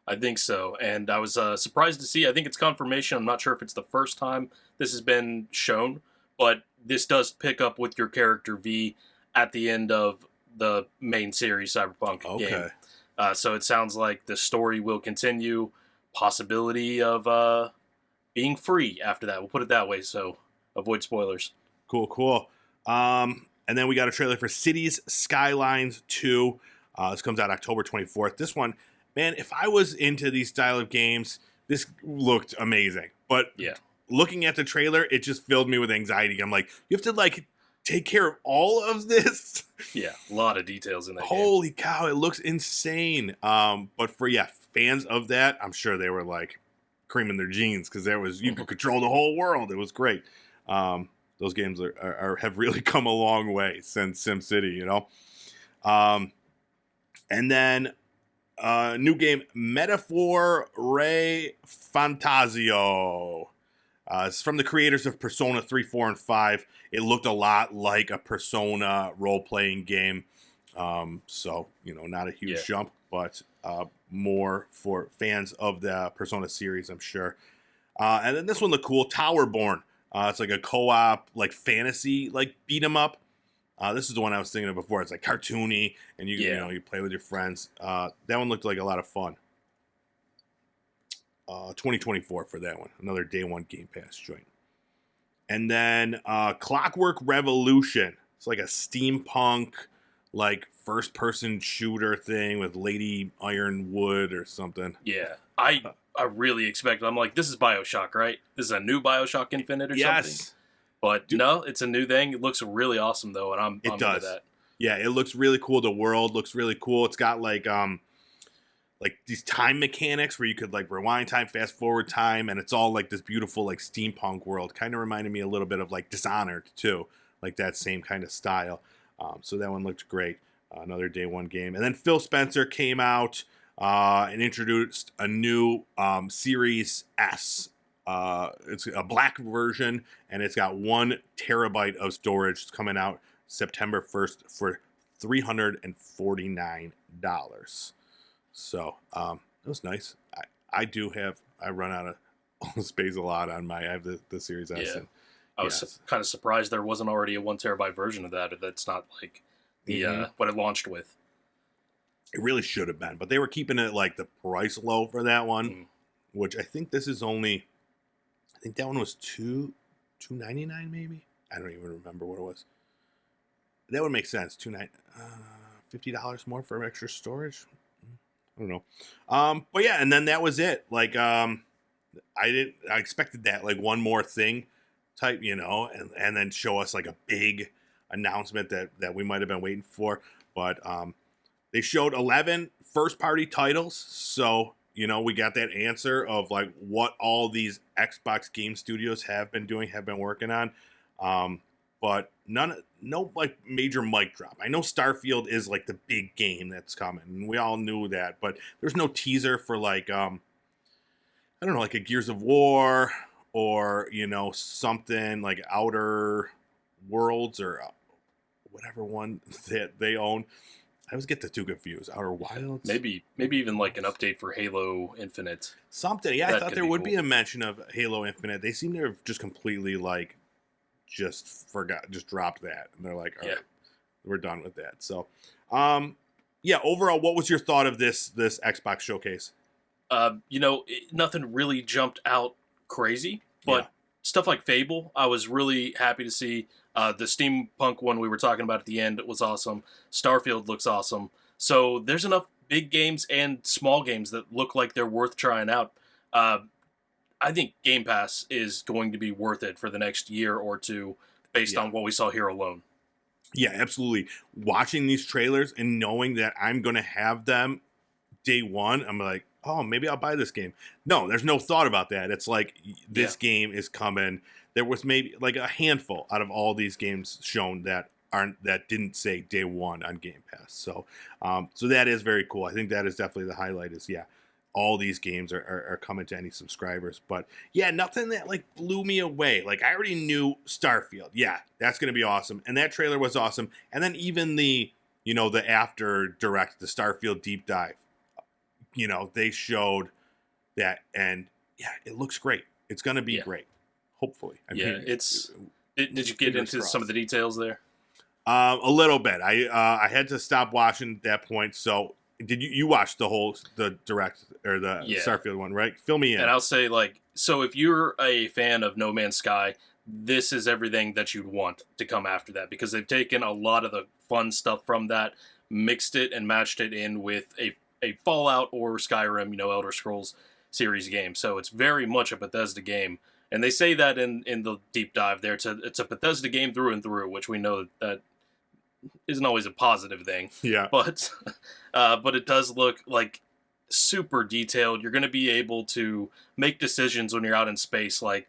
I think so. And I was surprised to see. I think it's confirmation. I'm not sure if it's the first time this has been shown. But this does pick up with your character V at the end of the main series Cyberpunk game. So it sounds like the story will continue. Possibility of being free after that. We'll put it that way, so avoid spoilers. Cool. And then we got a trailer for Cities Skylines 2. This comes out October 24th. This one, man, if I was into these style of games, this looked amazing. But Yeah. looking at the trailer, it just filled me with anxiety. I'm like, you have to like take care of all of this. Yeah, a lot of details in that game. Holy cow, it looks insane. But for fans of that, I'm sure they were like creaming their jeans because you could control the whole world. It was great. Those games have really come a long way since SimCity, you know. And then new game, Metaphor Re Fantasio. It's from the creators of Persona 3, 4, and 5. It looked a lot like a Persona role-playing game. So, not a huge jump, but more for fans of the Persona series, I'm sure. And then this one looked cool, Towerborn. It's like a co-op, like fantasy, like beat 'em up. This is the one I was thinking of before. It's like cartoony, and you play with your friends. That one looked like a lot of fun. 2024 for that one. Another day one Game Pass joint. And then Clockwork Revolution. It's like a steampunk, like first person shooter thing with Lady Ironwood or something. Yeah, I really expected. I'm like, this is BioShock, right? This is a new BioShock Infinite or something. But no, it's a new thing. It looks really awesome though, and I'm into that. Yeah, it looks really cool. The world looks really cool. It's got like these time mechanics where you could like rewind time, fast forward time, and it's all like this beautiful like steampunk world. Kind of reminded me a little bit of like Dishonored too, like that same kind of style. So that one looked great. Another day one game. And then Phil Spencer came out and introduced a new Series S. It's a black version, and it's got 1 terabyte of storage. It's coming out September 1st for $349. So it was nice. I run out of space a lot on I have the Series S. Yeah. I was kind of surprised there wasn't already a 1 terabyte version of that. That's not like the what it launched with. It really should have been, but they were keeping it like the price low for that one, which I think this is only. I think that one was $299 maybe. I don't even remember what it was. That would make sense. $50 more for extra storage. I don't know. But yeah, and then that was it. Like I expected that like one more thing type, and then show us like a big announcement that we might have been waiting for. But they showed 11 first party titles, so we got that answer of like what all these Xbox game studios have been working on. But no like major mic drop. I know Starfield is like the big game that's coming, and we all knew that, but there's no teaser for like I don't know, like a Gears of War or something like Outer Worlds or whatever one that they own. I always get the two confused. Outer Wilds? Maybe even like an update for Halo Infinite. Something. Yeah, I thought there would be a mention of Halo Infinite. They seem to have just completely like just dropped that. And they're like, all right, we're done with that. So, overall, what was your thought of this Xbox showcase? Nothing really jumped out crazy, but stuff like Fable, I was really happy to see. The steampunk one we were talking about at the end was awesome. Starfield looks awesome. So there's enough big games and small games that look like they're worth trying out. I think Game Pass is going to be worth it for the next year or two based on what we saw here alone. Yeah, absolutely. Watching these trailers and knowing that I'm going to have them day one, I'm like, oh, maybe I'll buy this game. No, there's no thought about that. It's like this game is coming. There was maybe like a handful out of all these games shown that didn't say day one on Game Pass. So that is very cool. I think that is definitely the highlight is, all these games are coming to any subscribers. But nothing that like blew me away. Like I already knew Starfield. Yeah, that's going to be awesome. And that trailer was awesome. And then even the after direct, the Starfield deep dive, they showed that, and it looks great. It's going to be great. Hopefully. Did you get into some of the details there? A little bit. I had to stop watching at that point. So did you watch the direct or the Starfield one, right? Fill me in. And I'll say so if you're a fan of No Man's Sky, this is everything that you'd want to come after that, because they've taken a lot of the fun stuff from that, mixed it and matched it in with a a Fallout or Skyrim, Elder Scrolls series game. So it's very much a Bethesda game. And they say that in the deep dive there, it's a Bethesda game through and through, which we know that isn't always a positive thing. Yeah. But it does look like super detailed. You're going to be able to make decisions when you're out in space, like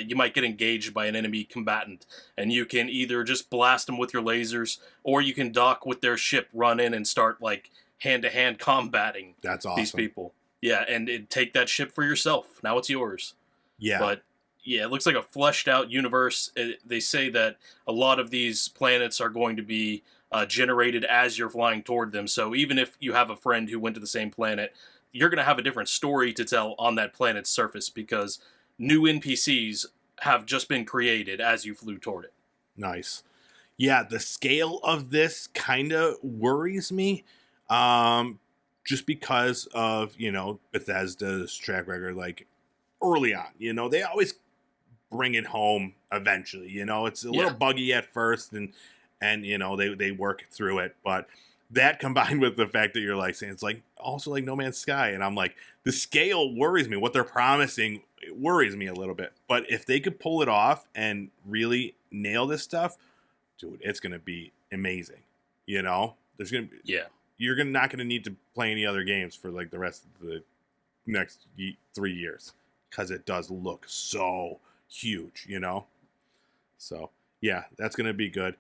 you might get engaged by an enemy combatant, and you can either just blast them with your lasers, or you can dock with their ship, run in, and start like hand-to-hand combating That's awesome. these people. Yeah, and take that ship for yourself. Now it's yours. Yeah. But yeah, it looks like a fleshed out universe. They say that a lot of these planets are going to be generated as you're flying toward them. So even if you have a friend who went to the same planet, you're going to have a different story to tell on that planet's surface because new NPCs have just been created as you flew toward it. Nice. Yeah, the scale of this kind of worries me. Just because of, Bethesda's track record, like early on, they always bring it home eventually. It's a little buggy at first and they work through it, but that combined with the fact that you're like saying it's like also like No Man's Sky, and I'm like, the scale worries me. What they're promising, it worries me a little bit. But if they could pull it off and really nail this stuff, dude, it's gonna be amazing. There's gonna be you're not gonna need to play any other games for like the rest of the next 3 years because it does look so huge. So yeah, that's gonna be good.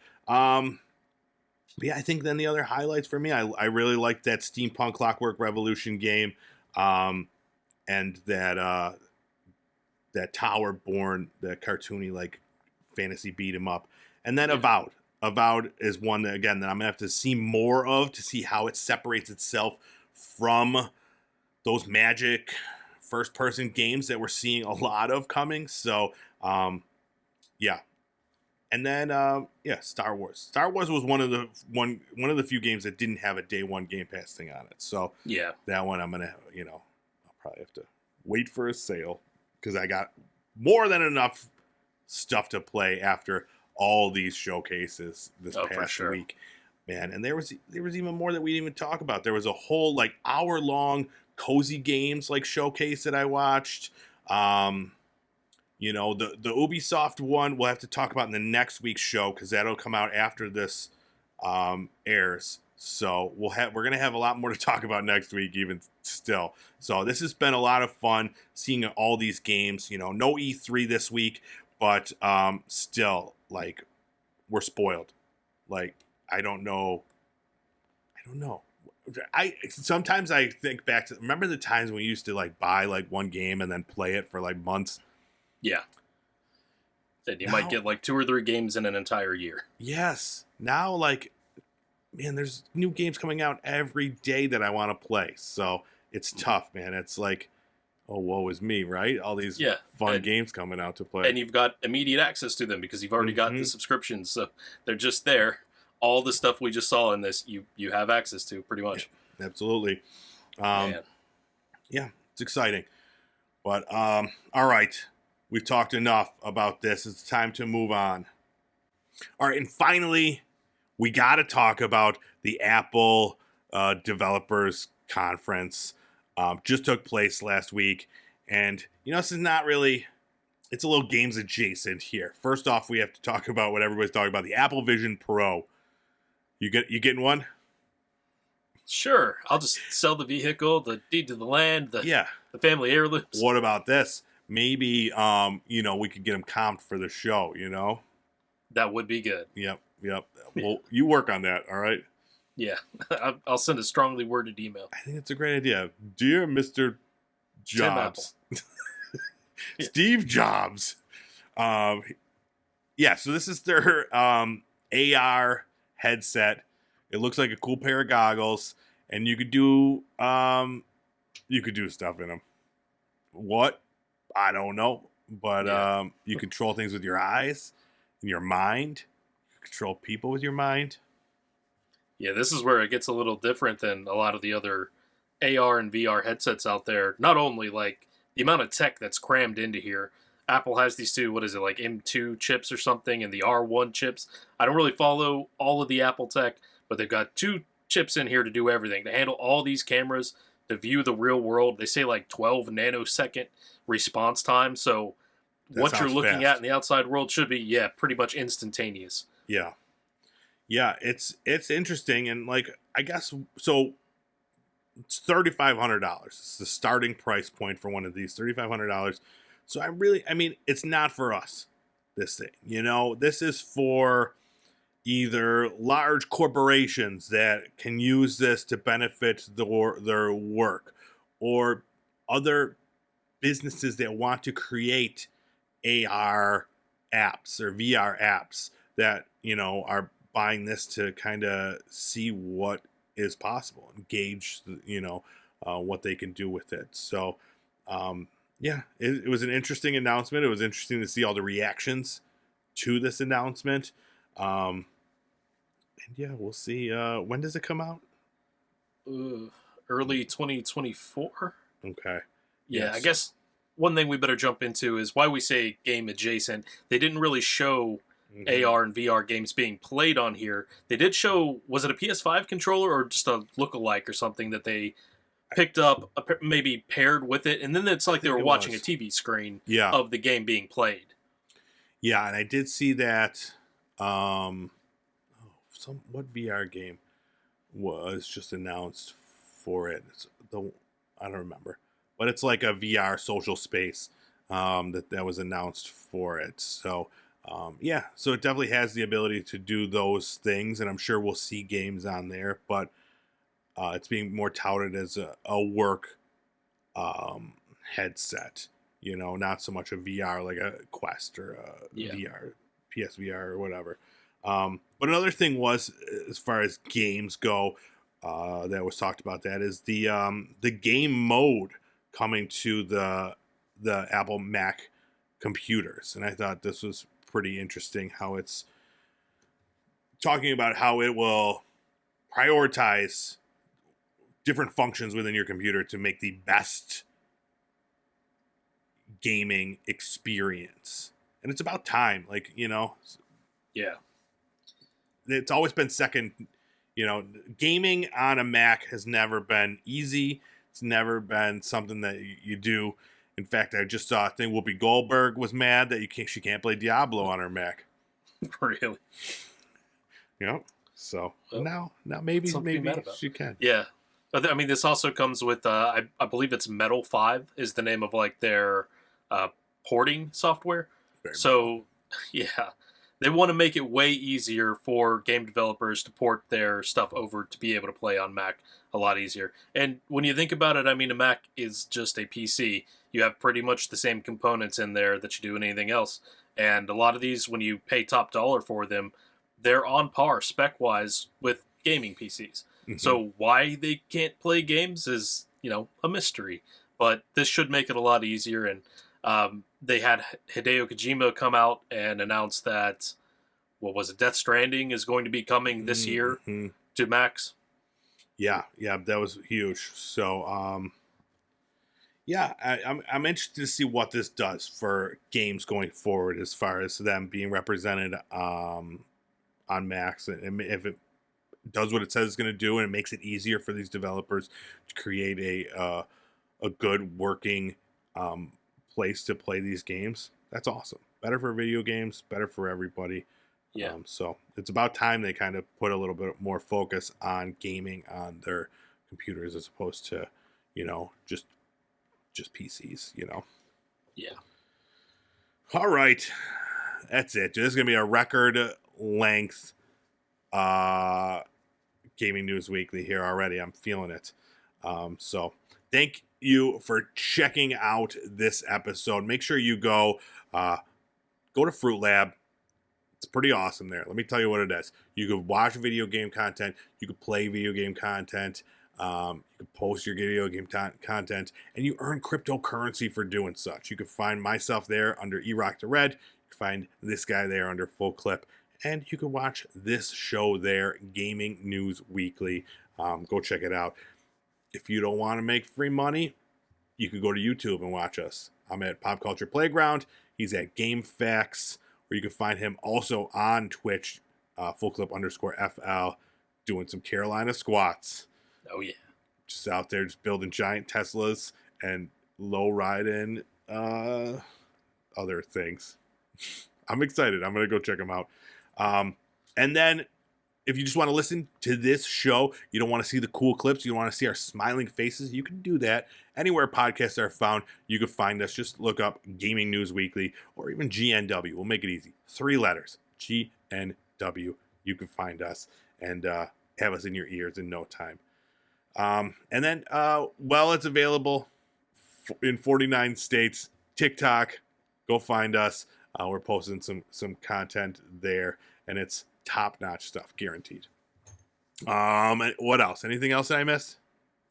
But yeah, I think then the other highlights for me, I really liked that Steampunk Clockwork Revolution game, and that Towerborn, the cartoony like fantasy beat 'em up, and then Avowed. Avowed is one that again that I'm gonna have to see more of to see how it separates itself from those Magic first person games that we're seeing a lot of coming. So yeah. And then, Star Wars. Star Wars was one of the few games that didn't have a day one Game Pass thing on it. So yeah, that one I'm gonna, I'll probably have to wait for a sale because I got more than enough stuff to play after all these showcases this past week, man. And there was even more that we didn't even talk about. There was a whole like hour-long Cozy Games like showcase that I watched. The Ubisoft one we'll have to talk about in the next week's show because that'll come out after this airs. So we're gonna have a lot more to talk about next week, even still. So this has been a lot of fun seeing all these games. No E3 this week, but still, like, we're spoiled. Like, I don't know. Sometimes I think back to remember the times when we used to like buy like one game and then play it for like months. Yeah. And you might get like 2 or 3 games in an entire year. Yes. Now, like, man, there's new games coming out every day that I want to play. So it's tough, man. It's like, oh, woe is me, right? All these fun games coming out to play. And you've got immediate access to them because you've already got the subscriptions. So they're just there. All the stuff we just saw in this, you have access to pretty much. Yeah, absolutely. Yeah, it's exciting. But, all right. We've talked enough about this. It's time to move on. All right, and finally, we got to talk about the Apple Developers Conference. Just took place last week. And, this is not really... It's a little games adjacent here. First off, we have to talk about what everybody's talking about, the Apple Vision Pro. You getting one? Sure. I'll just sell the vehicle, the deed to the land, the family heirlooms. What about this? Maybe, we could get them comped for the show, That would be good. Yep. Well, you work on that, all right? Yeah. I'll send a strongly worded email. I think it's a great idea. Dear Mr. Jobs. Steve Jobs. So this is their AR headset. It looks like a cool pair of goggles, and you could do stuff in them. What? I don't know, but you control things with your eyes and your mind. You control people with your mind. Yeah, this is where it gets a little different than a lot of the other AR and VR headsets out there. Not only like the amount of tech that's crammed into here. Apple has these two, what is it, like M2 chips or something, and the R1 chips. I don't really follow all of the Apple tech, but they've got two chips in here to do everything, to handle all these cameras, to view the real world. They say like 12 nanosecond response time. So That what you're sounds looking fast. at in the outside world should be, yeah, pretty much instantaneous. Yeah. Yeah, it's interesting, and like, I guess so. It's $3,500. It's the starting price point for one of these, $3,500. So I mean, it's not for us. This thing, this is for either large corporations that can use this to benefit their work, or other businesses that want to create AR apps or VR apps that are buying this to kind of see what is possible and gauge what they can do with it. So yeah, it was an interesting announcement. It was interesting to see all the reactions to this announcement. And yeah, we'll see. When does it come out? Early 2024. Okay. Yeah, Yes. I guess one thing we better jump into is why we say game adjacent. They didn't really show Mhm. AR and VR games being played on here. They did show, was it a PS5 controller or just a lookalike or something that they picked up, maybe paired with it, and then it's like they think were it watching was. a TV screen Yeah. of the game being played. Yeah, and I did see that. What VR game was just announced for it? I don't remember, but it's like a VR social space that was announced for it. So yeah, so it definitely has the ability to do those things, and I'm sure we'll see games on there. But it's being more touted as a work headset. Not so much a VR like a Quest or a Yeah. VR, PSVR or whatever. But another thing was, as far as games go, that was talked about. That is the game mode coming to the Apple Mac computers, and I thought this was pretty interesting. How it's talking about how it will prioritize different functions within your computer to make the best gaming experience. And it's about time, Yeah. it's always been second. Gaming on a Mac has never been easy. It's never been something that you do. In fact, I just saw a thing. Whoopi Goldberg was mad that she can't play Diablo on her Mac. Really? So Well, now maybe something to be mad about. she can. Yeah. But I mean, this also comes with, I believe it's Metal 5 is the name of like their porting software. Very So, yeah, they want to make it way easier for game developers to port their stuff over to be able to play on Mac a lot easier. And when you think about it, I mean, a Mac is just a PC. You have pretty much the same components in there that you do in anything else. And a lot of these, when you pay top dollar for them, they're on par spec-wise with gaming PCs. Mhm. So why they can't play games is, a mystery. But this should make it a lot easier. And they had Hideo Kojima come out and announce that, what was it, Death Stranding is going to be coming this year Mhm. to Macs. Yeah, that was huge. So, yeah, I'm interested to see what this does for games going forward, as far as them being represented on Macs, and if it does what it says it's going to do, and it makes it easier for these developers to create a good working place to play these games. That's awesome. Better for video games, better for everybody. Yeah. So it's about time they kind of put a little bit more focus on gaming on their computers, as opposed to, just PCs, Yeah. All right. That's it. This is going to be a record length Gaming News Weekly here already. I'm feeling it. So thank you for checking out this episode. Make sure you go to Fruit Lab. It's pretty awesome there. Let me tell you what it is. You can watch video game content. You can play video game content. You can post your video game content, and you earn cryptocurrency for doing such. You can find myself there under eRock the Red. You can find this guy there under Full Clip. And you can watch this show there, Gaming News Weekly. Go check it out. If you don't want to make free money, you could go to YouTube and watch us. I'm at Pop Culture Playground. He's at GameFAQs, or you can find him also on Twitch, FullClip_FL. doing some Carolina squats. Oh yeah. Just out there, just building giant Teslas and low riding other things. I'm excited. I'm gonna go check them out. And then, if you just want to listen to this show, you don't want to see the cool clips, you don't want to see our smiling faces, you can do that anywhere podcasts are found. You can find us. Just look up Gaming News Weekly or even GNW. We'll make it easy. 3 letters. GNW. You can find us and have us in your ears in no time. And then, it's available in 49 states. TikTok, go find us. We're posting some content there, and it's top-notch stuff, guaranteed. And what else? Anything else that I missed?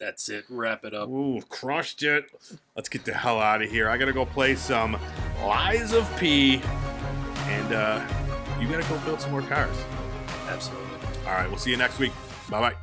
That's it. Wrap it up. Ooh, crushed it. Let's get the hell out of here. I gotta go play some Lies of P, and you gotta go build some more cars. Absolutely. All right, we'll see you next week. Bye-bye.